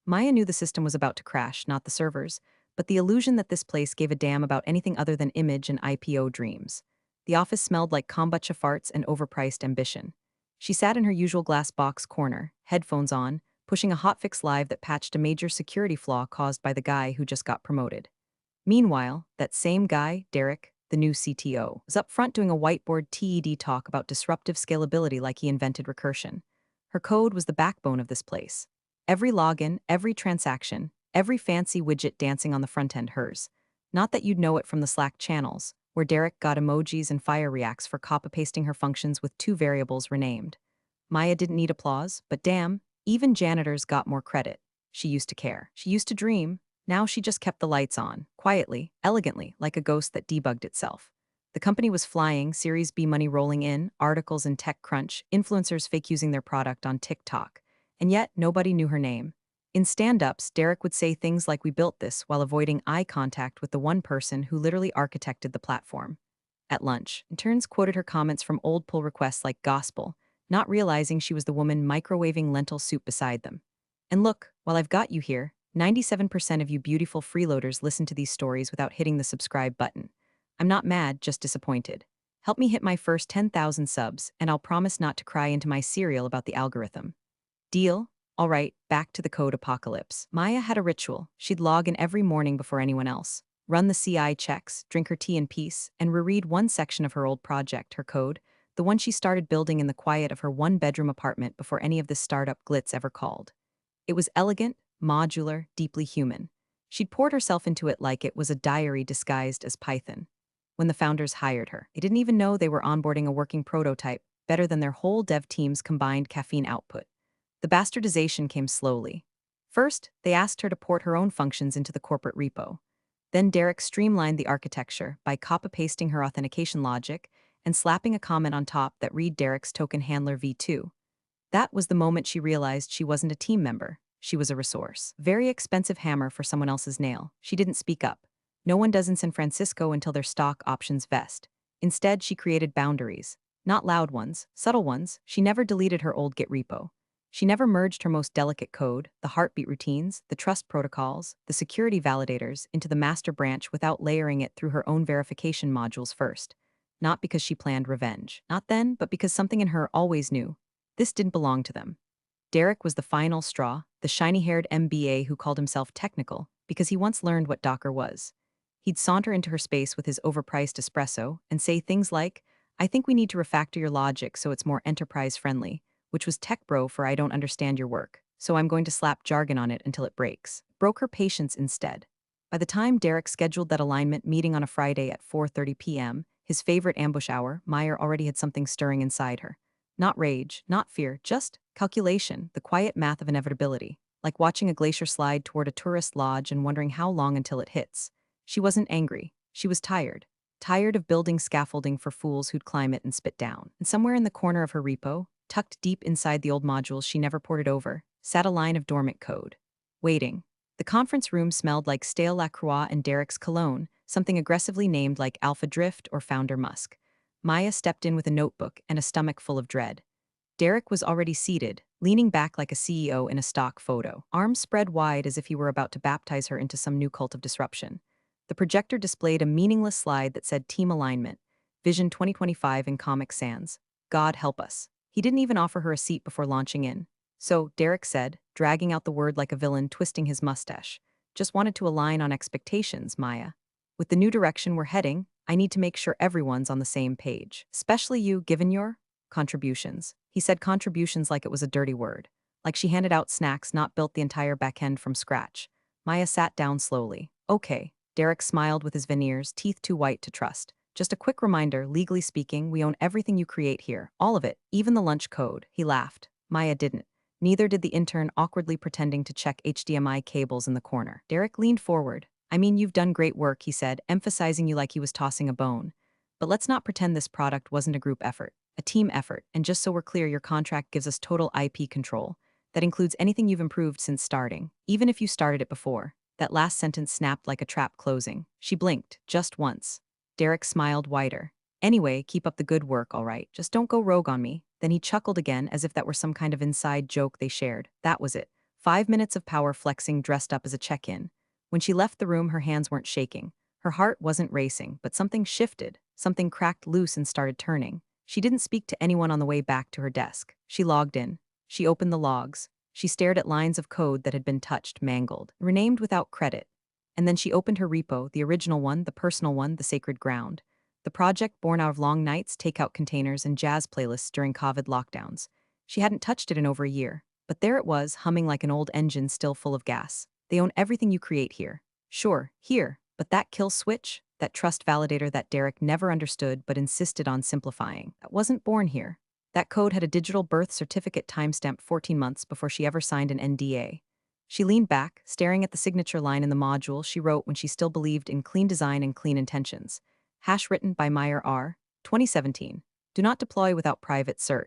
Maya knew the system was about to crash, not the servers, but the illusion that this place gave a damn about anything other than image and IPO dreams. The office smelled like kombucha farts and overpriced ambition. She sat in her usual glass box corner, headphones on, pushing a hotfix live that patched a major security flaw caused by the guy who just got promoted. Meanwhile, that same guy, Derek, the new CTO, was up front doing a whiteboard TED talk about disruptive scalability like he invented recursion. Her code was the backbone of this place. Every login, every transaction, every fancy widget dancing on the front end hers. Not that you'd know it from the Slack channels, where Derek got emojis and fire reacts for copy-pasting her functions with two variables renamed. Maya didn't need applause, but damn, even janitors got more credit. She used to care. She used to dream. Now she just kept the lights on, quietly, elegantly, like a ghost that debugged itself. The company was flying, Series B money rolling in, articles in TechCrunch, influencers fake using their product on TikTok. And yet, nobody knew her name. In stand-ups, Derek would say things like we built this while avoiding eye contact with the one person who literally architected the platform. At lunch, interns quoted her comments from old pull requests like gospel, not realizing she was the woman microwaving lentil soup beside them. And look, while I've got you here, 97% of you beautiful freeloaders listen to these stories without hitting the subscribe button. I'm not mad, just disappointed. Help me hit my first 10,000 subs, and I'll promise not to cry into my cereal about the algorithm. Deal? All right, back to the code apocalypse. Maya had a ritual. She'd log in every morning before anyone else, run the CI checks, drink her tea in peace, and reread one section of her old project, her code, the one she started building in the quiet of her one-bedroom apartment before any of this startup glitz ever called. It was elegant, modular, deeply human. She'd poured herself into it like it was a diary disguised as Python. When the founders hired her, they didn't even know they were onboarding a working prototype, better than their whole dev team's combined caffeine output. The bastardization came slowly. First, they asked her to port her own functions into the corporate repo. Then Derek streamlined the architecture by copy-pasting her authentication logic and slapping a comment on top that read Derek's token handler v2. That was the moment she realized she wasn't a team member. She was a resource. Very expensive hammer for someone else's nail. She didn't speak up. No one does in San Francisco until their stock options vest. Instead, she created boundaries. Not loud ones, subtle ones. She never deleted her old Git repo. She never merged her most delicate code, the heartbeat routines, the trust protocols, the security validators, into the master branch without layering it through her own verification modules first. Not because she planned revenge. Not then, but because something in her always knew. This didn't belong to them. Derek was the final straw, the shiny-haired MBA who called himself technical because he once learned what Docker was. He'd saunter into her space with his overpriced espresso and say things like, I think we need to refactor your logic so it's more enterprise-friendly, which was tech bro for I don't understand your work, so I'm going to slap jargon on it until it breaks. Broke her patience instead. By the time Derek scheduled that alignment meeting on a Friday at 4:30 p.m., his favorite ambush hour, Meyer already had something stirring inside her. Not rage, not fear, just calculation, the quiet math of inevitability, like watching a glacier slide toward a tourist lodge and wondering how long until it hits. She wasn't angry. She was tired. Tired of building scaffolding for fools who'd climb it and spit down. And somewhere in the corner of her repo, tucked deep inside the old modules she never ported over, sat a line of dormant code. Waiting. The conference room smelled like stale La Croix and Derek's cologne, something aggressively named like Alpha Drift or Founder Musk. Maya stepped in with a notebook and a stomach full of dread. Derek was already seated, leaning back like a CEO in a stock photo, arms spread wide as if he were about to baptize her into some new cult of disruption. The projector displayed a meaningless slide that said Team Alignment, Vision 2025 in Comic Sans. God help us. He didn't even offer her a seat before launching in. So, Derek said, dragging out the word like a villain twisting his mustache, just wanted to align on expectations, Maya. With the new direction we're heading, I need to make sure everyone's on the same page. Especially you, given your contributions. He said contributions like it was a dirty word. Like she handed out snacks, not built the entire backend from scratch. Maya sat down slowly. Okay. Derek smiled with his veneers, teeth too white to trust. Just a quick reminder, legally speaking, we own everything you create here. All of it, even the lunch code. He laughed. Maya didn't. Neither did the intern awkwardly pretending to check HDMI cables in the corner. Derek leaned forward. I mean, you've done great work, he said, emphasizing you like he was tossing a bone. But let's not pretend this product wasn't a group effort, a team effort, and just so we're clear, your contract gives us total IP control. That includes anything you've improved since starting, even if you started it before. That last sentence snapped like a trap closing. She blinked, just once. Derek smiled wider. Anyway, keep up the good work, all right. Just don't go rogue on me. Then he chuckled again, as if that were some kind of inside joke they shared. That was it. 5 minutes of power flexing dressed up as a check-in. When she left the room, her hands weren't shaking. Her heart wasn't racing, but something shifted, something cracked loose and started turning. She didn't speak to anyone on the way back to her desk. She logged in. She opened the logs. She stared at lines of code that had been touched, mangled, renamed without credit. And then she opened her repo, the original one, the personal one, the sacred ground. The project born out of long nights, takeout containers, and jazz playlists during COVID lockdowns. She hadn't touched it in over a year, but there it was, humming like an old engine still full of gas. They own everything you create here. Sure, here, but that kill switch, that trust validator that Derek never understood but insisted on simplifying, that wasn't born here. That code had a digital birth certificate timestamped 14 months before she ever signed an NDA. She leaned back, staring at the signature line in the module she wrote when she still believed in clean design and clean intentions. Hash written by Meyer R. 2017. Do not deploy without private cert.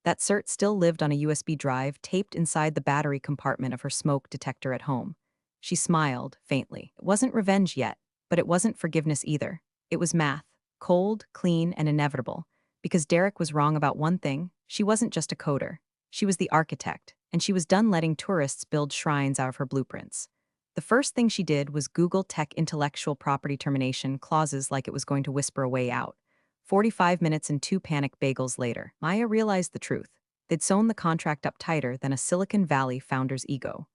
That cert still lived on a USB drive taped inside the battery compartment of her smoke detector at home. She smiled, faintly. It wasn't revenge yet, but it wasn't forgiveness either. It was math. Cold, clean, and inevitable. Because Derek was wrong about one thing, she wasn't just a coder. She was the architect, and she was done letting tourists build shrines out of her blueprints. The first thing she did was Google tech intellectual property termination clauses like it was going to whisper a way out. 45 minutes and 2 panic bagels later, Maya realized the truth. They'd sewn the contract up tighter than a Silicon Valley founder's ego.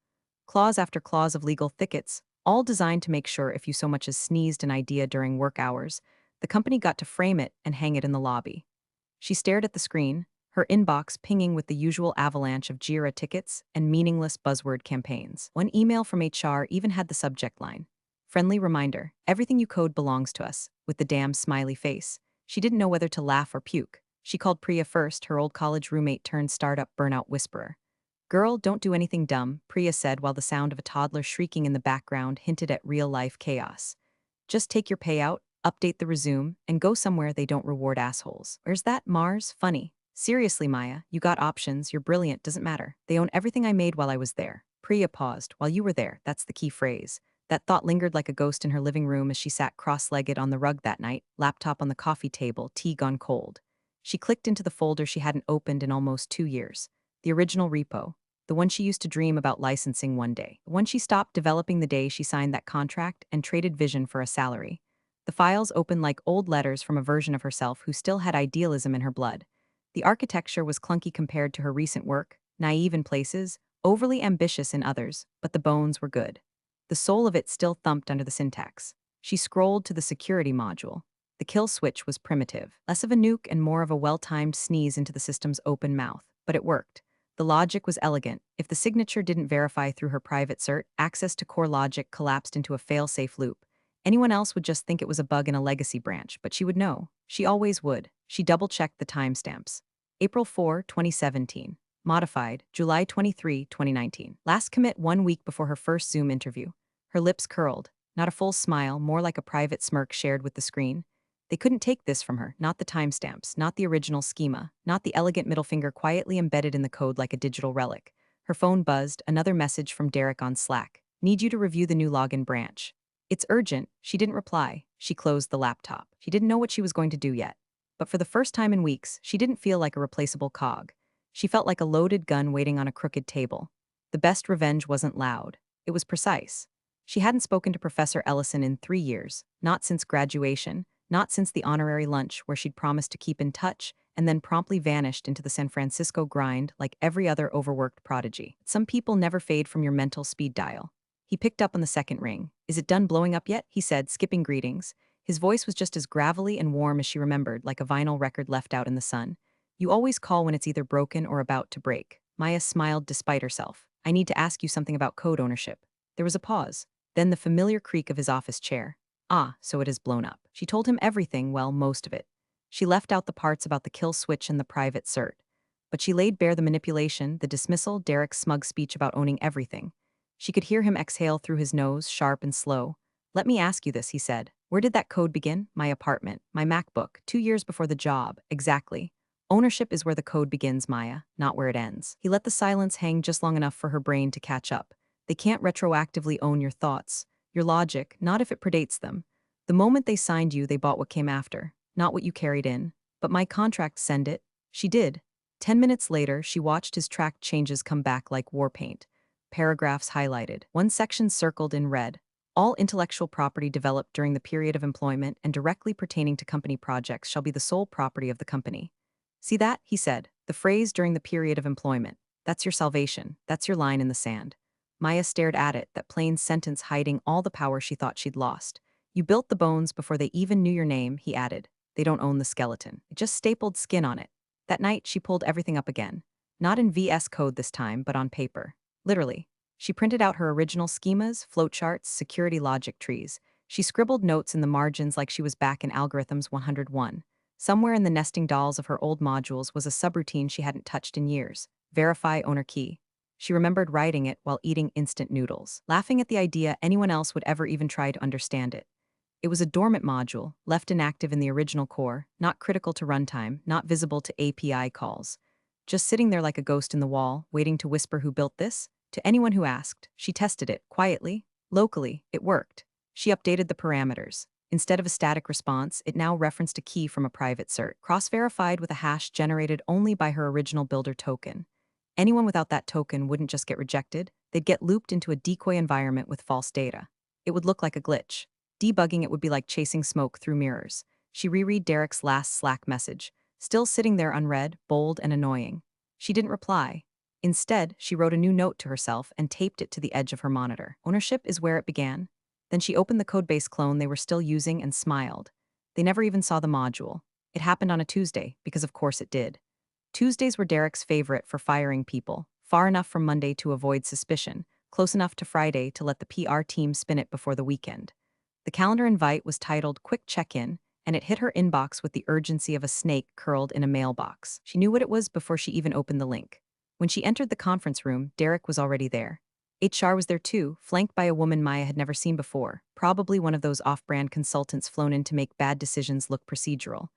Clause after clause of legal thickets, all designed to make sure if you so much as sneezed an idea during work hours, the company got to frame it and hang it in the lobby. She stared at the screen, her inbox pinging with the usual avalanche of Jira tickets and meaningless buzzword campaigns. One email from HR even had the subject line, "Friendly reminder, everything you code belongs to us," with the damn smiley face. She didn't know whether to laugh or puke. She called Priya first, her old college roommate turned startup burnout whisperer. "Girl, don't do anything dumb," Priya said while the sound of a toddler shrieking in the background hinted at real-life chaos. "Just take your payout, update the resume, and go somewhere they don't reward assholes." "Where's that, Mars? Funny." "Seriously, Maya, you got options, you're brilliant, doesn't matter. They own everything I made while I was there." Priya paused. "While you were there," that's the key phrase. That thought lingered like a ghost in her living room as she sat cross-legged on the rug that night, laptop on the coffee table, tea gone cold. She clicked into the folder she hadn't opened in almost 2 years. The original repo. The one she used to dream about licensing one day. The one she stopped developing the day she signed that contract and traded vision for a salary. The files opened like old letters from a version of herself who still had idealism in her blood. The architecture was clunky compared to her recent work, naive in places, overly ambitious in others, but the bones were good. The soul of it still thumped under the syntax. She scrolled to the security module. The kill switch was primitive, less of a nuke and more of a well-timed sneeze into the system's open mouth, but it worked. The logic was elegant. If the signature didn't verify through her private cert, access to core logic collapsed into a fail-safe loop. Anyone else would just think it was a bug in a legacy branch, but she would know. She always would. She double-checked the timestamps. April 4, 2017. Modified, July 23, 2019. Last commit 1 week before her first Zoom interview. Her lips curled. Not a full smile, more like a private smirk shared with the screen. They couldn't take this from her, not the timestamps, not the original schema, not the elegant middle finger quietly embedded in the code like a digital relic. Her phone buzzed, another message from Derek on Slack. "Need you to review the new login branch." "It's urgent." She didn't reply. She closed the laptop. She didn't know what she was going to do yet. But for the first time in weeks, she didn't feel like a replaceable cog. She felt like a loaded gun waiting on a crooked table. The best revenge wasn't loud. It was precise. She hadn't spoken to Professor Ellison in 3 years, not since graduation, not since the honorary lunch where she'd promised to keep in touch and then promptly vanished into the San Francisco grind like every other overworked prodigy. Some people never fade from your mental speed dial. He picked up on the second ring. "Is it done blowing up yet?" he said, skipping greetings. His voice was just as gravelly and warm as she remembered, like a vinyl record left out in the sun. "You always call when it's either broken or about to break." Maya smiled despite herself. "I need to ask you something about code ownership." There was a pause. Then the familiar creak of his office chair. "Ah, so it has blown up." She told him everything, well, most of it. She left out the parts about the kill switch and the private cert. But she laid bare the manipulation, the dismissal, Derek's smug speech about owning everything. She could hear him exhale through his nose, sharp and slow. "Let me ask you this," he said. "Where did that code begin?" "My apartment, my MacBook, 2 years before the job." "Exactly. Ownership is where the code begins, Maya, not where it ends." He let the silence hang just long enough for her brain to catch up. They can't retroactively own your thoughts, your logic, not if it predates them. The moment they signed you, they bought what came after, not what you carried in. "But my contract send it." She did. 10 minutes later, she watched his tracked changes come back like war paint. paragraphs highlighted, one section circled in red. All intellectual property developed during the period of employment and directly pertaining to company projects shall be the sole property of the company. See that? He said. The phrase during the period of employment. That's your salvation. That's your line in the sand. Maya stared at it, that plain sentence hiding all the power she thought she'd lost. You built the bones before they even knew your name, he added. They don't own the skeleton. It just stapled skin on it. That night, she pulled everything up again. Not in VS Code this time, but on paper. Literally. She printed out her original schemas, flowcharts, security logic trees. She scribbled notes in the margins like she was back in Algorithms 101. Somewhere in the nesting dolls of her old modules was a subroutine she hadn't touched in years. Verify owner key. She remembered writing it while eating instant noodles, laughing at the idea anyone else would ever even try to understand it. It was a dormant module, left inactive in the original core, not critical to runtime, not visible to API calls. Just sitting there like a ghost in the wall, waiting to whisper who built this? To anyone who asked, she tested it, quietly, locally, it worked. She updated the parameters. Instead of a static response, it now referenced a key from a private cert, cross-verified with a hash generated only by her original builder token. Anyone without that token wouldn't just get rejected, they'd get looped into a decoy environment with false data. It would look like a glitch. Debugging it would be like chasing smoke through mirrors. She reread Derek's last Slack message, still sitting there unread, bold and annoying. She didn't reply. Instead, she wrote a new note to herself and taped it to the edge of her monitor. Ownership is where it began. Then she opened the codebase clone they were still using and smiled. They never even saw the module. It happened on a Tuesday, because of course it did. Tuesdays were Derek's favorite for firing people, far enough from Monday to avoid suspicion, close enough to Friday to let the PR team spin it before the weekend. The calendar invite was titled Quick Check-In, and it hit her inbox with the urgency of a snake curled in a mailbox. She knew what it was before she even opened the link. When she entered the conference room, Derek was already there. HR was there too, flanked by a woman Maya had never seen before, probably one of those off-brand consultants flown in to make bad decisions look procedural.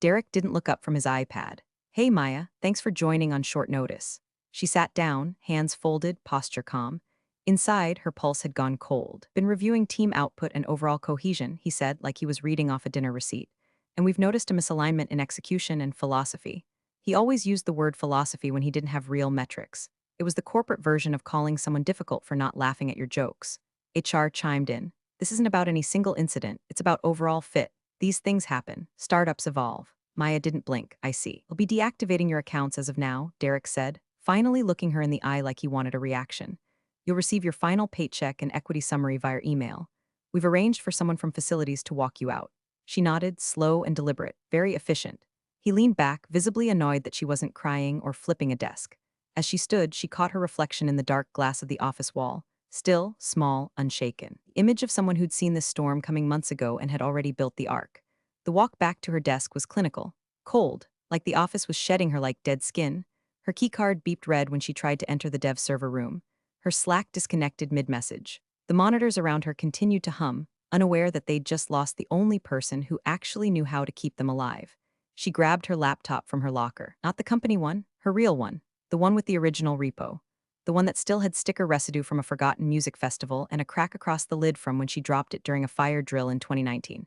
Derek didn't look up from his iPad. Hey Maya, thanks for joining on short notice. She sat down, hands folded, posture calm. Inside, her pulse had gone cold. Been reviewing team output and overall cohesion, he said, like he was reading off a dinner receipt. And we've noticed a misalignment in execution and philosophy. He always used the word philosophy when he didn't have real metrics. It was the corporate version of calling someone difficult for not laughing at your jokes. HR chimed in. This isn't about any single incident, it's about overall fit. These things happen. Startups evolve. Maya didn't blink. I see. I'll be deactivating your accounts as of now, Derek said, finally looking her in the eye like he wanted a reaction. You'll receive your final paycheck and equity summary via email. We've arranged for someone from facilities to walk you out. She nodded, slow and deliberate, very efficient. He leaned back, visibly annoyed that she wasn't crying or flipping a desk. As she stood, she caught her reflection in the dark glass of the office wall, still, small, unshaken. The image of someone who'd seen this storm coming months ago and had already built the ark. The walk back to her desk was clinical, cold, like the office was shedding her like dead skin. Her keycard beeped red when she tried to enter the dev server room. Her Slack disconnected mid-message. The monitors around her continued to hum, unaware that they'd just lost the only person who actually knew how to keep them alive. She grabbed her laptop from her locker. Not the company one, her real one. The one with the original repo. The one that still had sticker residue from a forgotten music festival and a crack across the lid from when she dropped it during a fire drill in 2019.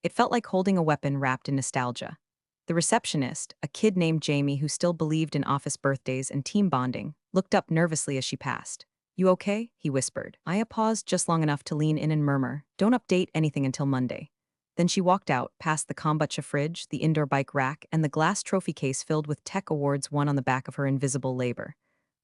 It felt like holding a weapon wrapped in nostalgia. The receptionist, a kid named Jamie who still believed in office birthdays and team bonding, looked up nervously as she passed. You okay? He whispered. Aya paused just long enough to lean in and murmur, don't update anything until Monday. Then she walked out, past the kombucha fridge, the indoor bike rack, and the glass trophy case filled with tech awards won on the back of her invisible labor.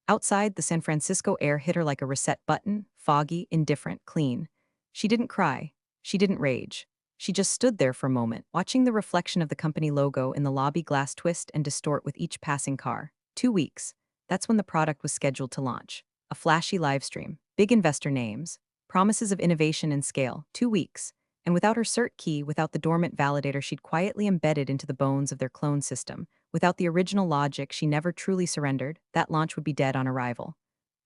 Outside, the San Francisco air hit her like a reset button, foggy, indifferent, clean. She didn't cry. She didn't rage. She just stood there for a moment, watching the reflection of the company logo in the lobby glass twist and distort with each passing car. 2 weeks. That's when the product was scheduled to launch. A flashy livestream, big investor names, promises of innovation and scale. 2 weeks. And without her cert key, without the dormant validator she'd quietly embedded into the bones of their clone system, without the original logic she never truly surrendered, that launch would be dead on arrival.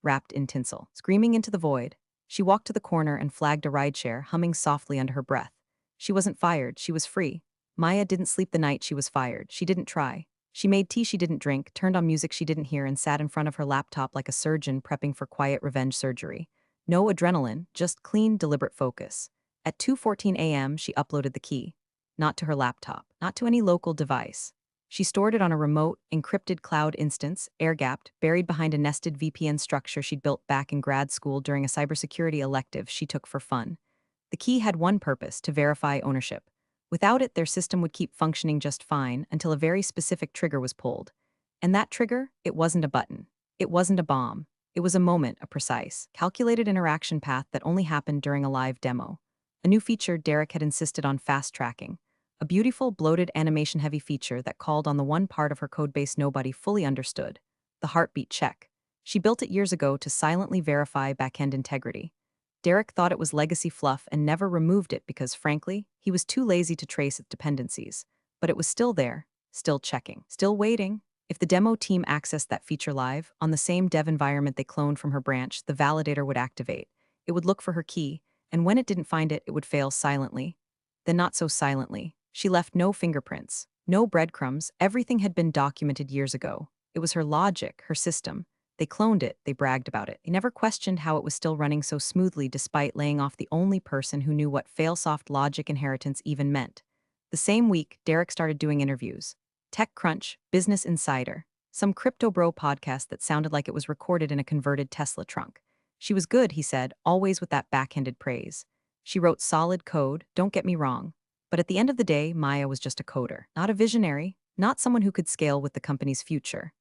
Wrapped in tinsel. Screaming into the void, she walked to the corner and flagged a rideshare, humming softly under her breath. She wasn't fired, she was free. Maya didn't sleep the night she was fired. She didn't try. She made tea she didn't drink, turned on music she didn't hear, and sat in front of her laptop like a surgeon prepping for quiet revenge surgery. No adrenaline, just clean, deliberate focus. At 2:14 a.m., she uploaded the key. Not to her laptop, not to any local device. She stored it on a remote, encrypted cloud instance, air-gapped, buried behind a nested VPN structure she'd built back in grad school during a cybersecurity elective she took for fun. The key had one purpose: to verify ownership. Without it, their system would keep functioning just fine until a very specific trigger was pulled. And that trigger, it wasn't a button. It wasn't a bomb. It was a moment, a precise, calculated interaction path that only happened during a live demo. A new feature Derek had insisted on fast-tracking. A beautiful, bloated, animation-heavy feature that called on the one part of her codebase nobody fully understood: the heartbeat check. She built it years ago to silently verify backend integrity. Derek thought it was legacy fluff and never removed it because, frankly, he was too lazy to trace its dependencies. But it was still there, still checking, still waiting. If the demo team accessed that feature live, on the same dev environment they cloned from her branch, the validator would activate. It would look for her key, and when it didn't find it, it would fail silently. Then not so silently. She left no fingerprints, no breadcrumbs. Everything had been documented years ago. It was her logic, her system. They cloned it, they bragged about it. They never questioned how it was still running so smoothly despite laying off the only person who knew what failsoft logic inheritance even meant. The same week, Derek started doing interviews. TechCrunch, Business Insider, some crypto bro podcast that sounded like it was recorded in a converted Tesla trunk. She was good, he said, always with that backhanded praise. She wrote solid code, don't get me wrong. But at the end of the day, Maya was just a coder, not a visionary, not someone who could scale with the company's future.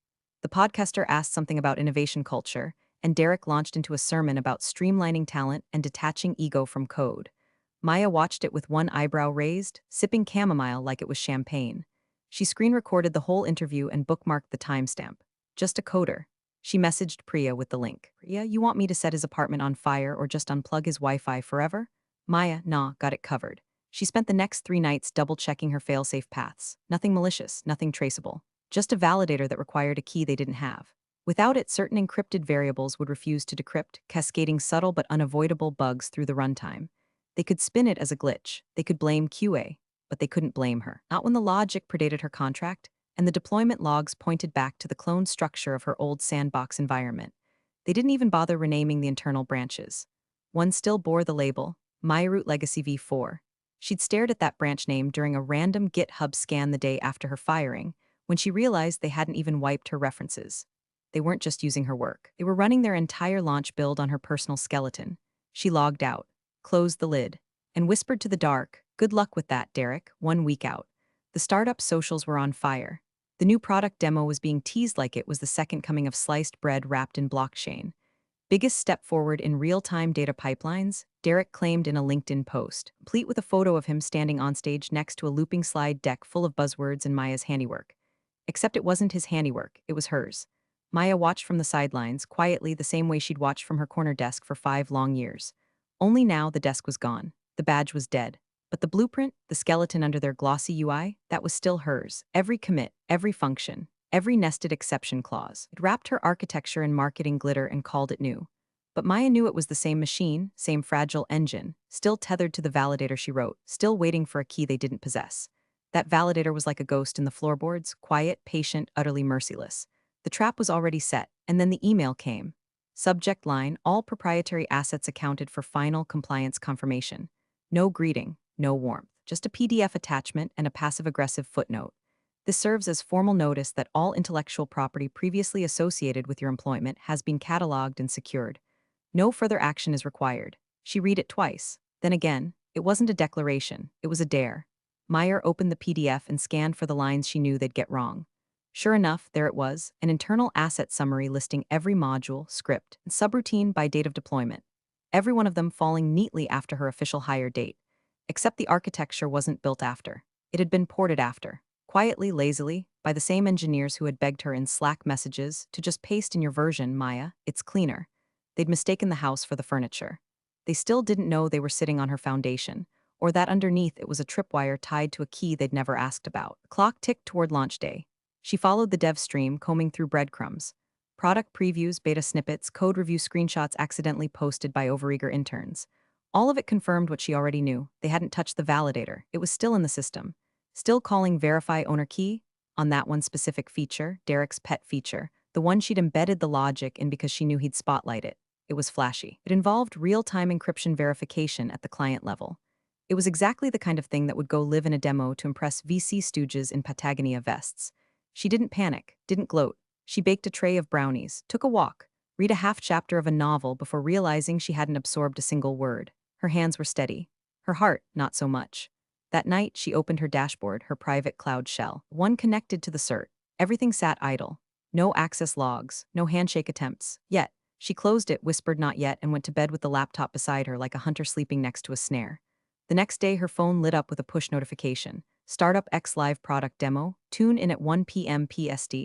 The podcaster asked something about innovation culture, and Derek launched into a sermon about streamlining talent and detaching ego from code. Maya watched it with one eyebrow raised, sipping chamomile like it was champagne. She screen recorded the whole interview and bookmarked the timestamp. Just a coder. She messaged Priya with the link. Priya, you want me to set his apartment on fire or just unplug his Wi-Fi forever? Maya, nah, got it covered. She spent the next 3 nights double-checking her fail-safe paths. Nothing malicious, nothing traceable. Just a validator that required a key they didn't have. Without it, certain encrypted variables would refuse to decrypt, cascading subtle but unavoidable bugs through the runtime. They could spin it as a glitch. They could blame QA, but they couldn't blame her. Not when the logic predated her contract, and the deployment logs pointed back to the cloned structure of her old sandbox environment. They didn't even bother renaming the internal branches. One still bore the label, MyRoot Legacy v4. She'd stared at that branch name during a random GitHub scan the day after her firing, when she realized they hadn't even wiped her references. They weren't just using her work. They were running their entire launch build on her personal skeleton. She logged out, closed the lid, and whispered to the dark, "Good luck with that, Derek, 1 week out." The startup socials were on fire. The new product demo was being teased like it was the second coming of sliced bread wrapped in blockchain. Biggest step forward in real-time data pipelines, Derek claimed in a LinkedIn post, complete with a photo of him standing on stage next to a looping slide deck full of buzzwords and Maya's handiwork. Except it wasn't his handiwork, it was hers. Maya watched from the sidelines, quietly the same way she'd watched from her corner desk for 5 long years. Only now the desk was gone. The badge was dead. But the blueprint, the skeleton under their glossy UI, that was still hers. Every commit, every function, every nested exception clause. It wrapped her architecture in marketing glitter and called it new. But Maya knew it was the same machine, same fragile engine, still tethered to the validator she wrote, still waiting for a key they didn't possess. That validator was like a ghost in the floorboards, quiet, patient, utterly merciless. The trap was already set, and then the email came. Subject line, all proprietary assets accounted for final compliance confirmation. No greeting, no warmth, just a PDF attachment and a passive-aggressive footnote. This serves as formal notice that all intellectual property previously associated with your employment has been cataloged and secured. No further action is required. She read it twice. Then again, it wasn't a declaration, it was a dare. Meyer opened the PDF and scanned for the lines she knew they'd get wrong. Sure enough, there it was, an internal asset summary listing every module, script, and subroutine by date of deployment. Every one of them falling neatly after her official hire date. Except the architecture wasn't built after. It had been ported after, quietly, lazily, by the same engineers who had begged her in Slack messages to just paste in your version, Maya, it's cleaner. They'd mistaken the house for the furniture. They still didn't know they were sitting on her foundation, or that underneath it was a tripwire tied to a key they'd never asked about. The clock ticked toward launch day. She followed the dev stream, combing through breadcrumbs. Product previews, beta snippets, code review screenshots accidentally posted by overeager interns. All of it confirmed what she already knew. They hadn't touched the validator. It was still in the system. Still calling verify owner key on that one specific feature, Derek's pet feature, the one she'd embedded the logic in because she knew he'd spotlight it. It was flashy. It involved real-time encryption verification at the client level. It was exactly the kind of thing that would go live in a demo to impress VC stooges in Patagonia vests. She didn't panic, didn't gloat. She baked a tray of brownies, took a walk, read a half chapter of a novel before realizing she hadn't absorbed a single word. Her hands were steady. Her heart, not so much. That night, she opened her dashboard, her private cloud shell, one connected to the cert. Everything sat idle. No access logs, no handshake attempts. Yet, she closed it, whispered not yet, and went to bed with the laptop beside her like a hunter sleeping next to a snare. The next day, her phone lit up with a push notification. Startup X Live product demo, tune in at 1 p.m. PST.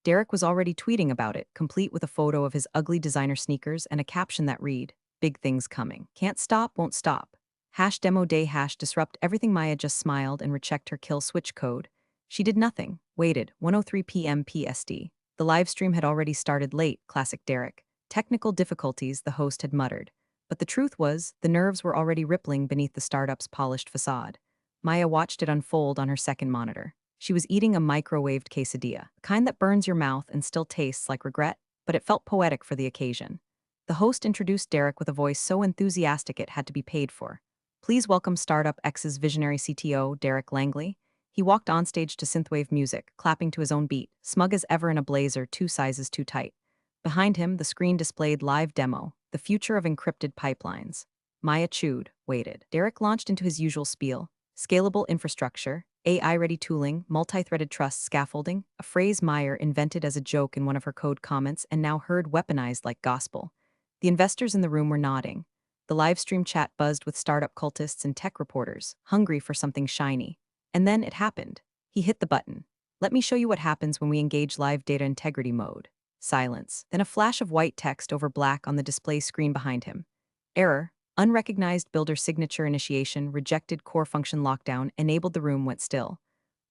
Derek was already tweeting about it, complete with a photo of his ugly designer sneakers and a caption that read, "Big things coming. Can't stop, won't stop. Hash demo day hash disrupt everything." Maya just smiled and rechecked her kill switch code. She did nothing, waited, 1:03 p.m. PST. The live stream had already started late, classic Derek. Technical difficulties, the host had muttered. But the truth was, the nerves were already rippling beneath the startup's polished facade. Maya watched it unfold on her second monitor. She was eating a microwaved quesadilla, the kind that burns your mouth and still tastes like regret, but it felt poetic for the occasion. The host introduced Derek with a voice so enthusiastic it had to be paid for. "Please welcome Startup X's visionary CTO, Derek Langley." He walked onstage to synthwave music, clapping to his own beat, smug as ever in a blazer 2 sizes too tight. Behind him, the screen displayed live demo, the future of encrypted pipelines. Maya chewed, waited. Derek launched into his usual spiel. Scalable infrastructure, AI-ready tooling, multi-threaded trust scaffolding, a phrase Meyer invented as a joke in one of her code comments and now heard weaponized like gospel. The investors in the room were nodding. The live stream chat buzzed with startup cultists and tech reporters, hungry for something shiny. And then it happened. He hit the button. "Let me show you what happens when we engage live data integrity mode." Silence. Then a flash of white text over black on the display screen behind him. "Error. Unrecognized builder signature initiation, rejected core function lockdown." Enabled. The room went still.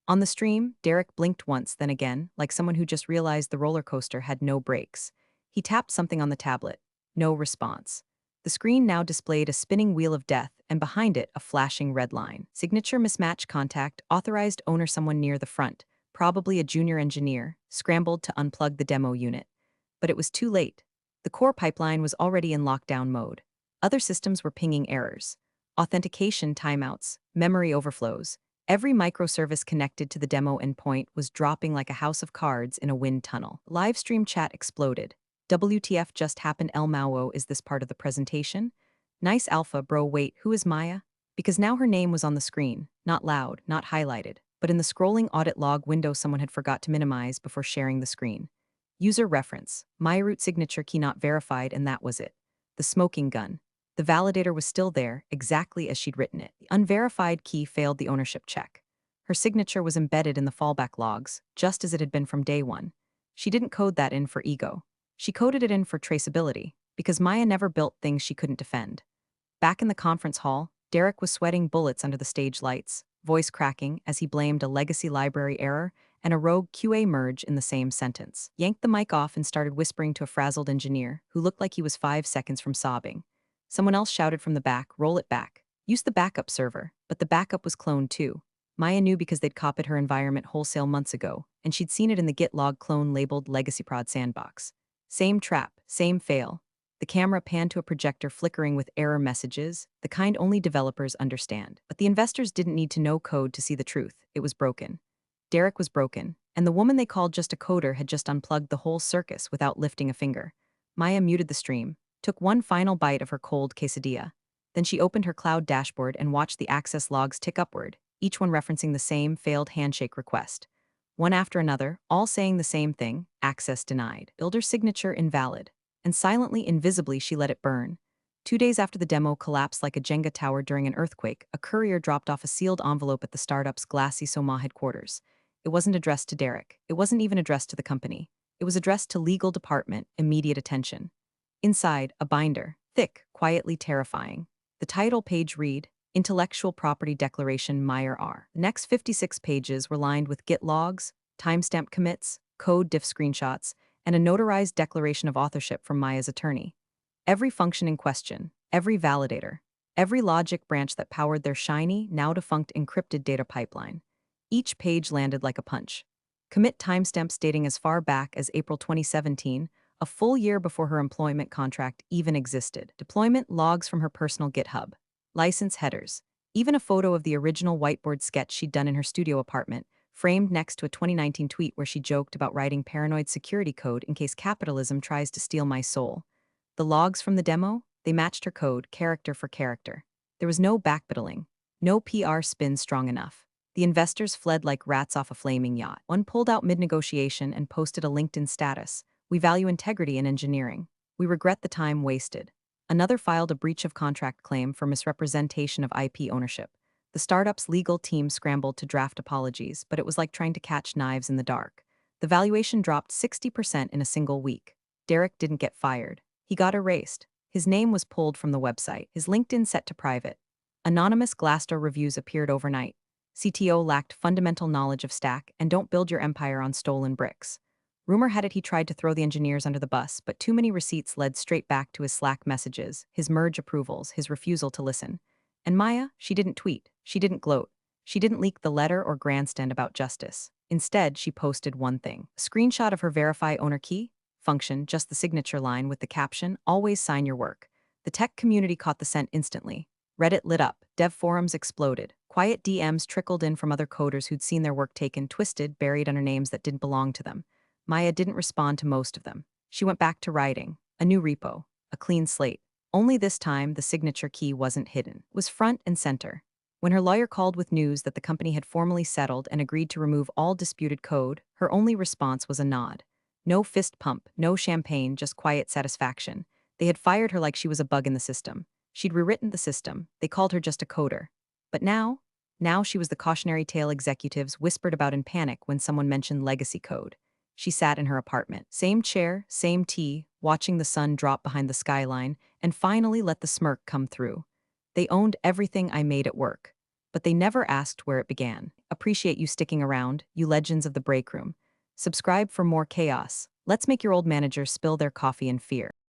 On the stream, Derek blinked once, then again, like someone who just realized the roller coaster had no brakes. He tapped something on the tablet. No response. The screen now displayed a spinning wheel of death, and behind it, a flashing red line. "Signature mismatch, contact, authorized owner someone near the front, probably a junior engineer," scrambled to unplug the demo unit. But it was too late. The core pipeline was already in lockdown mode. Other systems were pinging errors. Authentication timeouts, memory overflows. Every microservice connected to the demo endpoint was dropping like a house of cards in a wind tunnel. Live stream chat exploded. "WTF just happened? El Mao, is this part of the presentation? Nice alpha, bro. Wait, who is Maya?" Because now her name was on the screen, not loud, not highlighted, but in the scrolling audit log window someone had forgot to minimize before sharing the screen. User reference, MyRoot signature key not verified, and that was it. The smoking gun. The validator was still there, exactly as she'd written it. The unverified key failed the ownership check. Her signature was embedded in the fallback logs, just as it had been from day one. She didn't code that in for ego. She coded it in for traceability, because Maya never built things she couldn't defend. Back in the conference hall, Derek was sweating bullets under the stage lights, voice cracking as he blamed a legacy library error and a rogue QA merge in the same sentence. Yanked the mic off and started whispering to a frazzled engineer who looked like he was 5 seconds from sobbing. Someone else shouted from the back, "Roll it back. Use the backup server." But the backup was cloned too. Maya knew because they'd copied her environment wholesale months ago, and she'd seen it in the Git log clone labeled Legacy Prod Sandbox. Same trap, same fail. The camera panned to a projector flickering with error messages, the kind only developers understand. But the investors didn't need to know code to see the truth. It was broken. Derek was broken, and the woman they called just a coder had just unplugged the whole circus without lifting a finger. Maya muted the stream, took one final bite of her cold quesadilla. Then she opened her cloud dashboard and watched the access logs tick upward, each one referencing the same failed handshake request. One after another, all saying the same thing: access denied, builder signature invalid. And silently, invisibly, she let it burn. 2 days after the demo collapsed like a Jenga tower during an earthquake, a courier dropped off a sealed envelope at the startup's glassy Soma headquarters. It wasn't addressed to Derek. It wasn't even addressed to the company. It was addressed to legal department, immediate attention. Inside, a binder, thick, quietly terrifying. The title page read, Intellectual Property Declaration Meyer R. The next 56 pages were lined with Git logs, timestamp commits, code diff screenshots, and a notarized declaration of authorship from Maya's attorney. Every function in question, every validator, every logic branch that powered their shiny, now defunct encrypted data pipeline. Each page landed like a punch. Commit timestamps dating as far back as April 2017, a full year before her employment contract even existed. Deployment logs from her personal GitHub. License headers. Even a photo of the original whiteboard sketch she'd done in her studio apartment, framed next to a 2019 tweet where she joked about writing paranoid security code in case capitalism tries to steal my soul. The logs from the demo, they matched her code, character for character. There was no backpedaling, no PR spin strong enough. The investors fled like rats off a flaming yacht. One pulled out mid-negotiation and posted a LinkedIn status. We value integrity in engineering. We regret the time wasted. Another filed a breach of contract claim for misrepresentation of IP ownership. The startup's legal team scrambled to draft apologies, but it was like trying to catch knives in the dark. The valuation dropped 60% in a single week. Derek didn't get fired. He got erased. His name was pulled from the website, his LinkedIn set to private. Anonymous Glassdoor reviews appeared overnight. CTO lacked fundamental knowledge of Stack and don't build your empire on stolen bricks. Rumor had it he tried to throw the engineers under the bus, but too many receipts led straight back to his Slack messages, his merge approvals, his refusal to listen. And Maya, she didn't tweet, she didn't gloat, she didn't leak the letter or grandstand about justice. Instead, she posted one thing: a screenshot of her verify owner key function, just the signature line with the caption, "Always sign your work." The tech community caught the scent instantly. Reddit lit up, dev forums exploded, quiet DMs trickled in from other coders who'd seen their work taken, twisted, buried under names that didn't belong to them. Maya didn't respond to most of them. She went back to writing, a new repo, a clean slate. Only this time, the signature key wasn't hidden, it was front and center. When her lawyer called with news that the company had formally settled and agreed to remove all disputed code, her only response was a nod. No fist pump, no champagne, just quiet satisfaction. They had fired her like she was a bug in the system. She'd rewritten the system. They called her just a coder. But now she was the cautionary tale executives whispered about in panic when someone mentioned legacy code. She sat in her apartment, same chair, same tea, watching the sun drop behind the skyline, and finally let the smirk come through. They owned everything I made at work, but they never asked where it began. Appreciate you sticking around, you legends of the break room. Subscribe for more chaos. Let's make your old managers spill their coffee in fear.